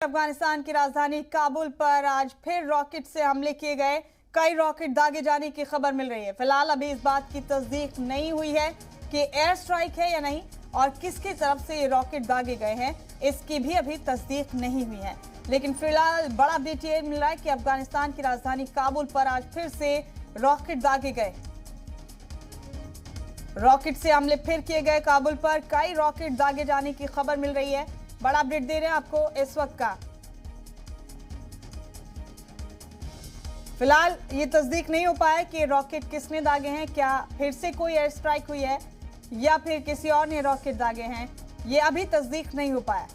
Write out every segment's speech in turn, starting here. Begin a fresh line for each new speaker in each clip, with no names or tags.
अफगानिस्तान की राजधानी काबुल पर आज फिर रॉकेट से हमले किए गए। कई रॉकेट दागे जाने की खबर मिल रही है। फिलहाल अभी इस बात की तस्दीक नहीं हुई है कि एयर स्ट्राइक है या नहीं और किसकी तरफ से ये रॉकेट दागे गए हैं, इसकी भी अभी तस्दीक नहीं हुई है। लेकिन फिलहाल बड़ा अपडेट ये मिल रहा है कि अफगानिस्तान की राजधानी काबुल पर आज फिर से रॉकेट दागे गए। रॉकेट से हमले फिर किए गए काबुल पर। कई रॉकेट दागे जाने की खबर मिल रही है। बड़ा अपडेट दे रहे हैं आपको इस वक्त का। फिलहाल ये तस्दीक नहीं हो पाया कि रॉकेट किसने दागे हैं, क्या फिर से कोई एयर स्ट्राइक हुई है या फिर किसी और ने रॉकेट दागे हैं, ये अभी तस्दीक नहीं हो पाया।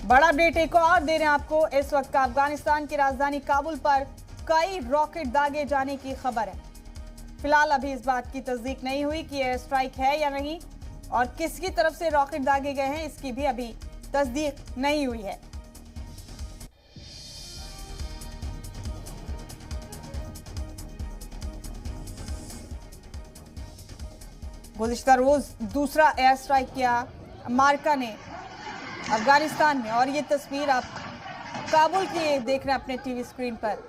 बड़ा अपडेट एक और दे रहे हैं आपको इस वक्त का। अफगानिस्तान की राजधानी काबुल पर कई रॉकेट दागे जाने की खबर है। फिलहाल अभी इस बात की तस्दीक नहीं हुई कि एयर स्ट्राइक है या नहीं और किसकी तरफ से रॉकेट दागे गए हैं, इसकी भी अभी तस्दीक नहीं हुई है। गुज़िश्ता रोज दूसरा एयर स्ट्राइक किया अमेरिका ने अफगानिस्तान में, और ये तस्वीर आप काबुल की देख रहे हैं अपने टीवी स्क्रीन पर।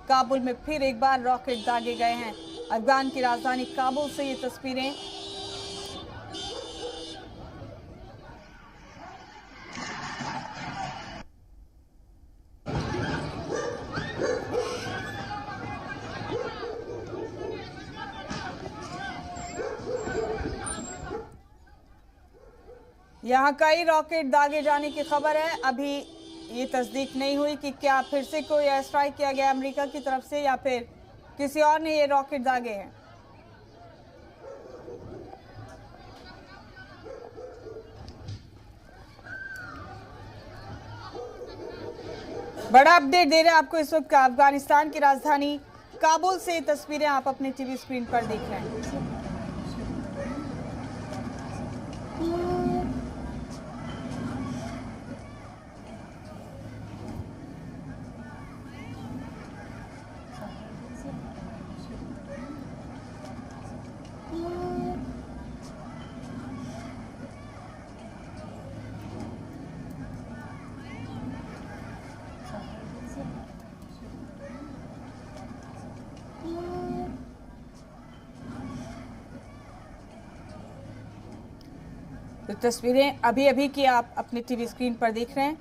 काबुल में फिर एक बार रॉकेट दागे गए हैं। अफगान की राजधानी काबुल से ये तस्वीरें। यहां कई रॉकेट दागे जाने की खबर है। अभी ये तस्दीक नहीं हुई कि क्या फिर से कोई एयर स्ट्राइक किया गया अमेरिका की तरफ से या फिर किसी और ने ये रॉकेट दागे हैं। बड़ा अपडेट दे रहे हैं आपको इस वक्त का। अफगानिस्तान की राजधानी काबुल से तस्वीरें आप अपने टीवी स्क्रीन पर देख रहे हैं। तो तस्वीरें अभी अभी की आप अपने टीवी स्क्रीन पर देख रहे हैं।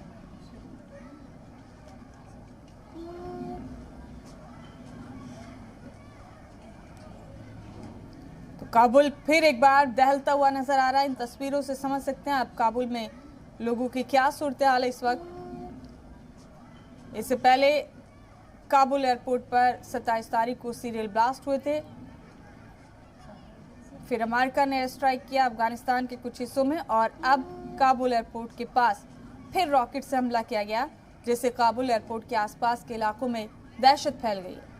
तो काबुल फिर एक बार दहलता हुआ नजर आ रहा है। इन तस्वीरों से समझ सकते हैं आप काबुल में लोगों की क्या सूरत हाल है इस वक्त। इससे पहले काबुल एयरपोर्ट पर 27 तारीख को सीरियल ब्लास्ट हुए थे। फिर अमेरिका ने एयर स्ट्राइक किया अफगानिस्तान के कुछ हिस्सों में और अब काबुल एयरपोर्ट के पास फिर रॉकेट से हमला किया गया, जिससे काबुल एयरपोर्ट के आसपास के इलाकों में दहशत फैल गई है।